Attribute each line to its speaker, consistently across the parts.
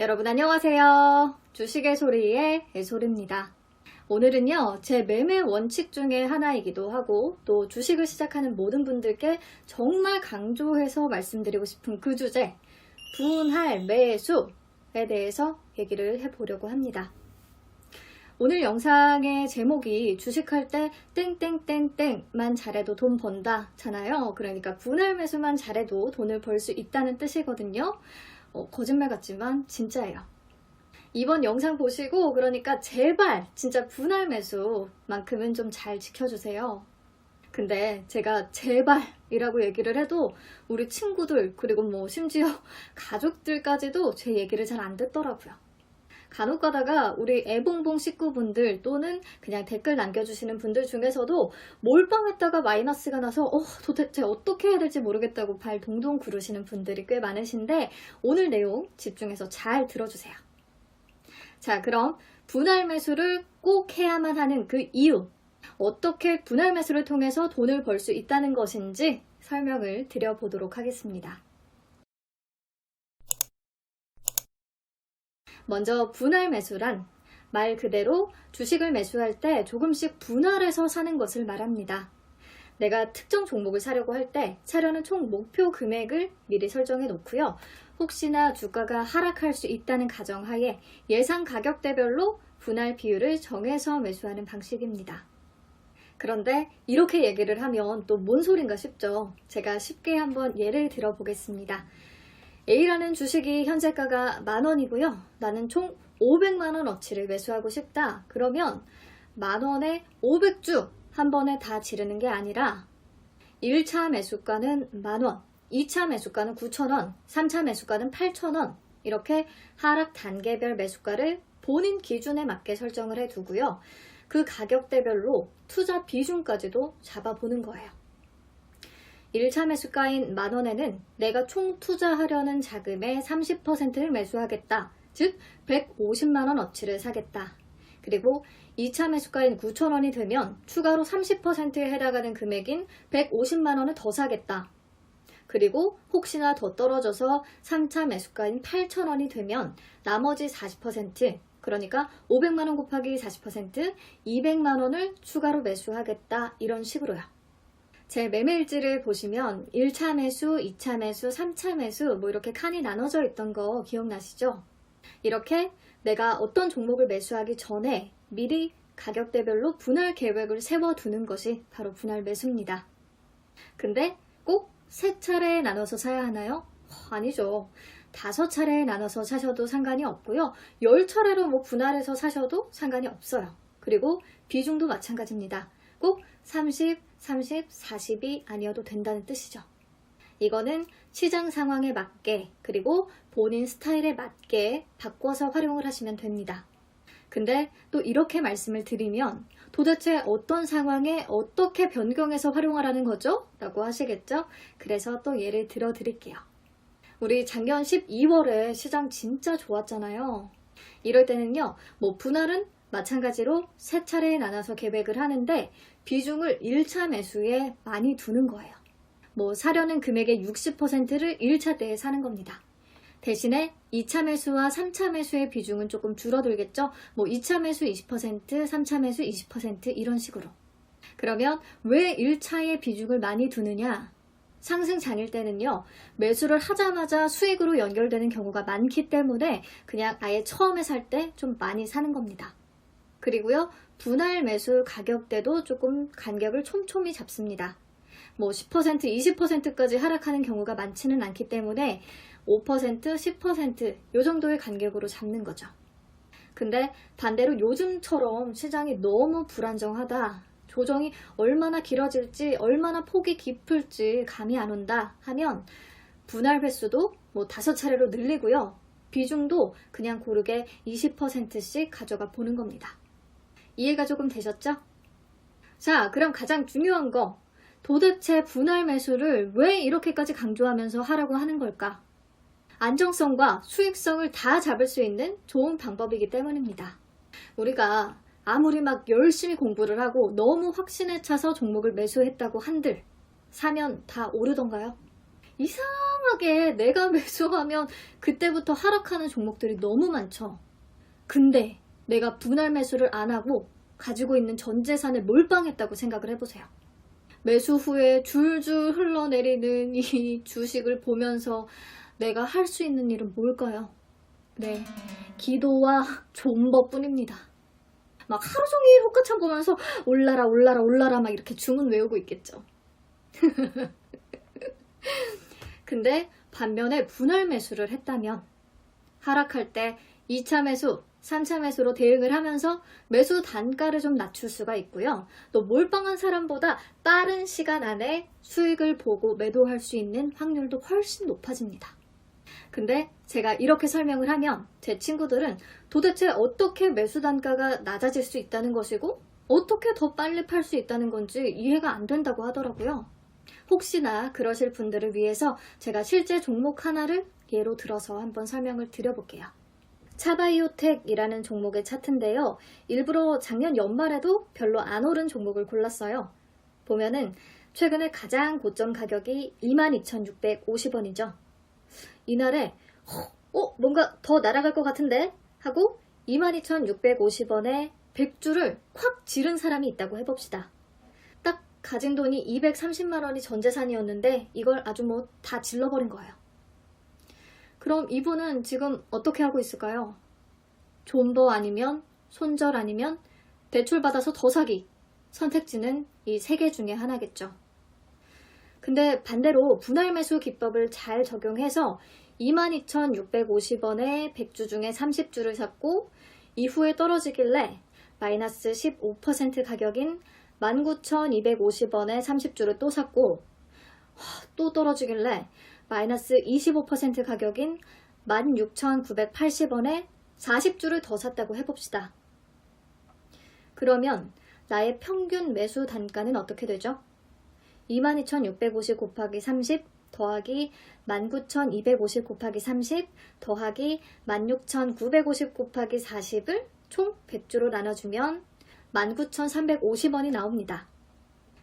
Speaker 1: 여러분 안녕하세요. 주식의 소리의 애소리입니다. 오늘은요, 제 매매 원칙 중에 하나이기도 하고 또 주식을 시작하는 모든 분들께 정말 강조해서 말씀드리고 싶은 그 주제, 분할 매수에 대해서 얘기를 해보려고 합니다. 오늘 영상의 제목이 주식할 때 땡땡땡땡만 잘해도 돈 번다 잖아요. 그러니까 분할 매수만 잘해도 돈을 벌 수 있다는 뜻이거든요. 거짓말 같지만 진짜예요. 이번 영상 보시고 그러니까 제발 진짜 분할 매수만큼은 좀 잘 지켜주세요. 근데 제가 제발이라고 얘기를 해도 우리 친구들 그리고 뭐 심지어 가족들까지도 제 얘기를 잘 안 듣더라고요. 간혹 가다가 우리 애봉봉 식구분들 또는 그냥 댓글 남겨주시는 분들 중에서도 몰빵했다가 마이너스가 나서 도대체 어떻게 해야 될지 모르겠다고 발 동동 구르시는 분들이 꽤 많으신데 오늘 내용 집중해서 잘 들어주세요. 자, 그럼 분할 매수를 꼭 해야만 하는 그 이유, 어떻게 분할 매수를 통해서 돈을 벌 수 있다는 것인지 설명을 드려보도록 하겠습니다. 먼저 분할 매수란 말 그대로 주식을 매수할 때 조금씩 분할해서 사는 것을 말합니다. 내가 특정 종목을 사려고 할 때 사려는 총 목표 금액을 미리 설정해 놓고요. 혹시나 주가가 하락할 수 있다는 가정하에 예상 가격대별로 분할 비율을 정해서 매수하는 방식입니다. 그런데 이렇게 얘기를 하면 또 뭔 소린가 싶죠. 제가 쉽게 한번 예를 들어 보겠습니다. A라는 주식이 현재가가 10,000원이고요. 나는 총 500만원어치를 매수하고 싶다. 그러면 만원에 500주 한 번에 다 지르는 게 아니라 1차 매수가는 만원, 2차 매수가는 9,000원, 3차 매수가는 8,000원 이렇게 하락 단계별 매수가를 본인 기준에 맞게 설정을 해두고요. 그 가격대별로 투자 비중까지도 잡아보는 거예요. 1차 매수가인 만원에는 내가 총 투자하려는 자금의 30%를 매수하겠다. 즉 150만원어치를 사겠다. 그리고 2차 매수가인 9,000원이 되면 추가로 30%에 해당하는 금액인 150만원을 더 사겠다. 그리고 혹시나 더 떨어져서 3차 매수가인 8,000원이 되면 나머지 40%, 그러니까 500만원 곱하기 40%, 200만원을 추가로 매수하겠다. 이런 식으로요. 제 매매일지를 보시면 1차 매수, 2차 매수, 3차 매수 뭐 이렇게 칸이 나눠져 있던 거 기억나시죠? 이렇게 내가 어떤 종목을 매수하기 전에 미리 가격대별로 분할 계획을 세워두는 것이 바로 분할 매수입니다. 근데 꼭 3차례에 나눠서 사야 하나요? 아니죠. 5차례에 나눠서 사셔도 상관이 없고요. 10차례로 뭐 분할해서 사셔도 상관이 없어요. 그리고 비중도 마찬가지입니다. 꼭 30, 30, 40이 아니어도 된다는 뜻이죠. 이거는 시장 상황에 맞게 그리고 본인 스타일에 맞게 바꿔서 활용을 하시면 됩니다. 근데 또 이렇게 말씀을 드리면 도대체 어떤 상황에 어떻게 변경해서 활용하라는 거죠? 라고 하시겠죠? 그래서 또 예를 들어 드릴게요. 우리 작년 12월에 시장 진짜 좋았잖아요. 이럴 때는요, 뭐 분할은 마찬가지로 3차례에 나눠서 계획을 하는데 비중을 1차 매수에 많이 두는 거예요. 뭐 사려는 금액의 60%를 1차 때에 사는 겁니다. 대신에 2차 매수와 3차 매수의 비중은 조금 줄어들겠죠. 뭐 2차 매수 20%, 3차 매수 20% 이런 식으로. 그러면 왜 1차의 비중을 많이 두느냐? 상승장일 때는요, 매수를 하자마자 수익으로 연결되는 경우가 많기 때문에 그냥 아예 처음에 살 때 좀 많이 사는 겁니다. 그리고요, 분할 매수 가격대도 조금 간격을 촘촘히 잡습니다. 뭐 10%, 20%까지 하락하는 경우가 많지는 않기 때문에 5%, 10% 이 정도의 간격으로 잡는 거죠. 근데 반대로 요즘처럼 시장이 너무 불안정하다, 조정이 얼마나 길어질지, 얼마나 폭이 깊을지 감이 안 온다 하면 분할 횟수도 뭐 5차례로 늘리고요. 비중도 그냥 고르게 20%씩 가져가 보는 겁니다. 이해가 조금 되셨죠? 자, 그럼 가장 중요한 거, 도대체 분할 매수를 왜 이렇게까지 강조하면서 하라고 하는 걸까? 안정성과 수익성을 다 잡을 수 있는 좋은 방법이기 때문입니다. 우리가 아무리 막 열심히 공부를 하고 너무 확신에 차서 종목을 매수했다고 한들 사면 다 오르던가요? 이상하게 내가 매수하면 그때부터 하락하는 종목들이 너무 많죠. 근데 내가 분할 매수를 안 하고 가지고 있는 전 재산을 몰빵했다고 생각을 해보세요. 매수 후에 줄줄 흘러내리는 이 주식을 보면서 내가 할 수 있는 일은 뭘까요? 네, 기도와 존버뿐입니다. 막 하루 종일 호가창 보면서 올라라 올라라 올라라 막 이렇게 주문 외우고 있겠죠. 근데 반면에 분할 매수를 했다면 하락할 때 2차 매수, 3차 매수로 대응을 하면서 매수 단가를 좀 낮출 수가 있고요. 또 몰빵한 사람보다 빠른 시간 안에 수익을 보고 매도할 수 있는 확률도 훨씬 높아집니다. 근데 제가 이렇게 설명을 하면 제 친구들은 도대체 어떻게 매수 단가가 낮아질 수 있다는 것이고 어떻게 더 빨리 팔 수 있다는 건지 이해가 안 된다고 하더라고요. 혹시나 그러실 분들을 위해서 제가 실제 종목 하나를 예로 들어서 한번 설명을 드려볼게요. 차바이오텍이라는 종목의 차트인데요. 일부러 작년 연말에도 별로 안 오른 종목을 골랐어요. 보면은 최근에 가장 고점 가격이 22,650원이죠. 이날에 뭔가 더 날아갈 것 같은데 하고 22,650원에 100주를 콱 지른 사람이 있다고 해봅시다. 딱 가진 돈이 230만 원이 전 재산이었는데 이걸 아주 다 질러버린 거예요. 그럼 이분은 지금 어떻게 하고 있을까요? 존버 아니면 손절 아니면 대출 받아서 더 사기. 선택지는 이 세 개 중에 하나겠죠. 근데 반대로 분할 매수 기법을 잘 적용해서 22,650원에 100주 중에 30주를 샀고 이후에 떨어지길래 마이너스 15% 가격인 19,250원에 30주를 또 샀고 또 떨어지길래 마이너스 25% 가격인 16,980원에 40주를 더 샀다고 해봅시다. 그러면 나의 평균 매수 단가는 어떻게 되죠? 22,650 곱하기 30 더하기 19,250 곱하기 30 더하기 16,950 곱하기 40을 총 100주로 나눠주면 19,350원이 나옵니다.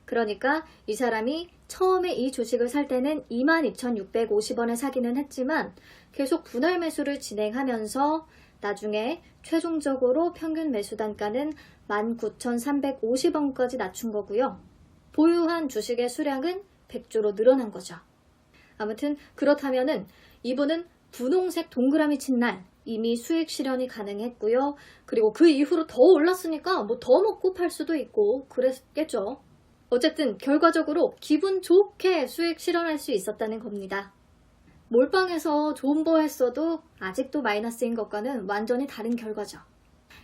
Speaker 1: 그러니까 이 사람이 처음에 이 주식을 살 때는 22,650원에 사기는 했지만 계속 분할 매수를 진행하면서 나중에 최종적으로 평균 매수 단가는 19,350원까지 낮춘 거고요. 보유한 주식의 수량은 100주로 늘어난 거죠. 아무튼 그렇다면은 이분은 분홍색 동그라미 친 날 이미 수익 실현이 가능했고요. 그리고 그 이후로 더 올랐으니까 더 먹고 팔 수도 있고 그랬겠죠. 어쨌든 결과적으로 기분 좋게 수익 실현할 수 있었다는 겁니다. 몰빵해서 존버했어도 아직도 마이너스인 것과는 완전히 다른 결과죠.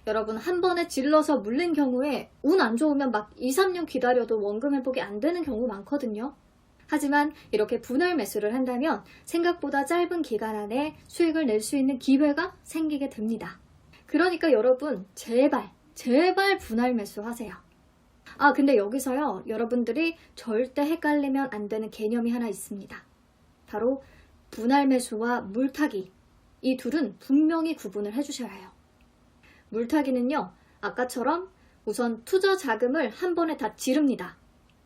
Speaker 1: 여러분 한 번에 질러서 물린 경우에 운 안 좋으면 막 2, 3년 기다려도 원금 회복이 안 되는 경우 많거든요. 하지만 이렇게 분할 매수를 한다면 생각보다 짧은 기간 안에 수익을 낼 수 있는 기회가 생기게 됩니다. 그러니까 여러분 제발 분할 매수하세요. 근데 여기서요 여러분들이 절대 헷갈리면 안 되는 개념이 하나 있습니다. 바로 분할 매수와 물타기. 이 둘은 분명히 구분을 해주셔야 해요. 물타기는요 아까처럼 우선 투자 자금을 한 번에 다 지릅니다.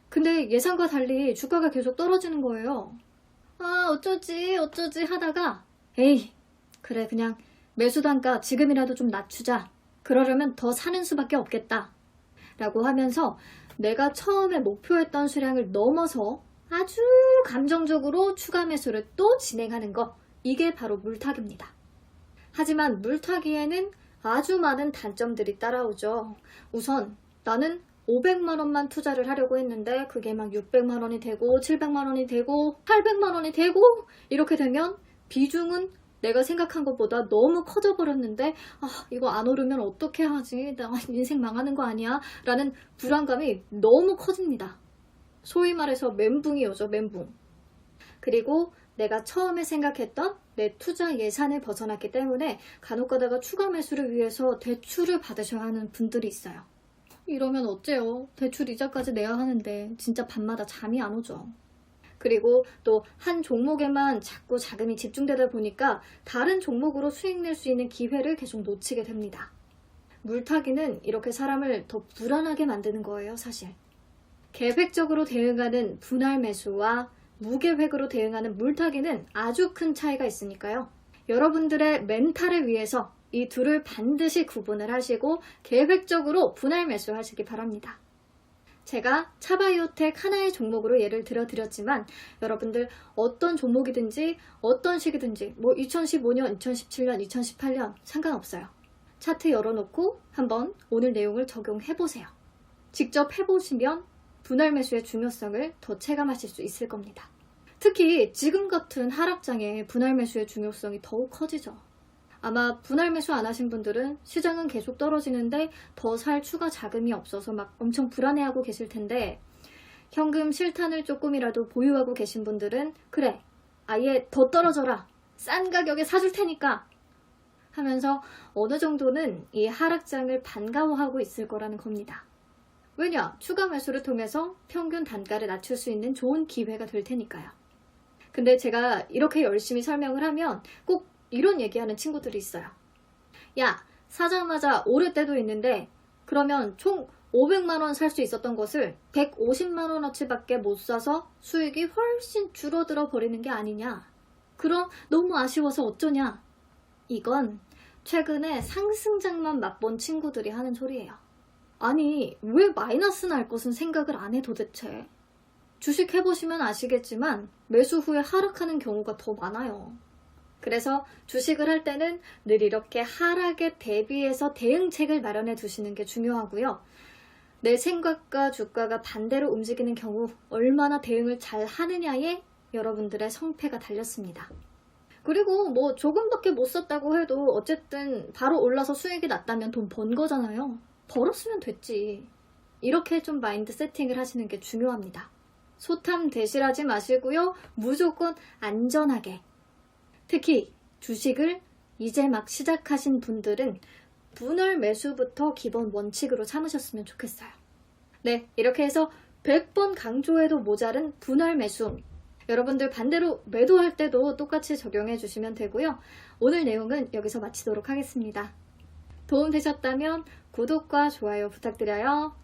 Speaker 1: 근데 예상과 달리 주가가 계속 떨어지는 거예요. 어쩌지 하다가 에이 그래 그냥 매수 단가 지금이라도 좀 낮추자. 그러려면 더 사는 수밖에 없겠다. 라고 하면서 내가 처음에 목표했던 수량을 넘어서 아주 감정적으로 추가 매수를 또 진행하는 거 이게 바로 물타기입니다. 하지만 물타기에는 아주 많은 단점들이 따라오죠. 우선 나는 500만원만 투자를 하려고 했는데 그게 막 600만원이 되고 700만원이 되고 800만원이 되고 이렇게 되면 비중은 내가 생각한 것보다 너무 커져 버렸는데 이거 안 오르면 어떻게 하지? 나 인생 망하는 거 아니야? 라는 불안감이 너무 커집니다. 소위 말해서 멘붕이 오죠. 멘붕. 그리고 내가 처음에 생각했던 내 투자 예산을 벗어났기 때문에 간혹 가다가 추가 매수를 위해서 대출을 받으셔야 하는 분들이 있어요. 이러면 어째요? 대출 이자까지 내야 하는데 진짜 밤마다 잠이 안 오죠. 그리고 또 한 종목에만 자꾸 자금이 집중되다 보니까 다른 종목으로 수익 낼 수 있는 기회를 계속 놓치게 됩니다. 물타기는 이렇게 사람을 더 불안하게 만드는 거예요, 사실. 계획적으로 대응하는 분할 매수와 무계획으로 대응하는 물타기는 아주 큰 차이가 있으니까요. 여러분들의 멘탈을 위해서 이 둘을 반드시 구분을 하시고 계획적으로 분할 매수하시기 바랍니다. 제가 차바이오텍 하나의 종목으로 예를 들어드렸지만 여러분들 어떤 종목이든지 어떤 시기든지 2015년, 2017년, 2018년 상관없어요. 차트 열어놓고 한번 오늘 내용을 적용해보세요. 직접 해보시면 분할 매수의 중요성을 더 체감하실 수 있을 겁니다. 특히 지금 같은 하락장에 분할 매수의 중요성이 더욱 커지죠. 아마 분할 매수 안 하신 분들은 시장은 계속 떨어지는데 더 살 추가 자금이 없어서 막 엄청 불안해하고 계실 텐데, 현금 실탄을 조금이라도 보유하고 계신 분들은 그래, 아예 더 떨어져라, 싼 가격에 사줄 테니까 하면서 어느 정도는 이 하락장을 반가워하고 있을 거라는 겁니다. 왜냐? 추가 매수를 통해서 평균 단가를 낮출 수 있는 좋은 기회가 될 테니까요. 근데 제가 이렇게 열심히 설명을 하면 꼭 이런 얘기하는 친구들이 있어요. 야, 사자마자 오를 때도 있는데 그러면 총 500만원 살 수 있었던 것을 150만원어치밖에 못 사서 수익이 훨씬 줄어들어 버리는 게 아니냐. 그럼 너무 아쉬워서 어쩌냐. 이건 최근에 상승장만 맛본 친구들이 하는 소리예요. 아니, 왜 마이너스 날 것은 생각을 안 해 도대체. 주식 해보시면 아시겠지만 매수 후에 하락하는 경우가 더 많아요. 그래서 주식을 할 때는 늘 이렇게 하락에 대비해서 대응책을 마련해 두시는 게 중요하고요. 내 생각과 주가가 반대로 움직이는 경우 얼마나 대응을 잘 하느냐에 여러분들의 성패가 달렸습니다. 그리고 조금밖에 못 썼다고 해도 어쨌든 바로 올라서 수익이 났다면 돈 번 거잖아요. 벌었으면 됐지. 이렇게 좀 마인드 세팅을 하시는 게 중요합니다. 소탐 대실하지 마시고요. 무조건 안전하게. 특히 주식을 이제 막 시작하신 분들은 분할 매수부터 기본 원칙으로 삼으셨으면 좋겠어요. 네, 이렇게 해서 100번 강조해도 모자른 분할 매수. 여러분들 반대로 매도할 때도 똑같이 적용해 주시면 되고요. 오늘 내용은 여기서 마치도록 하겠습니다. 도움 되셨다면 구독과 좋아요 부탁드려요.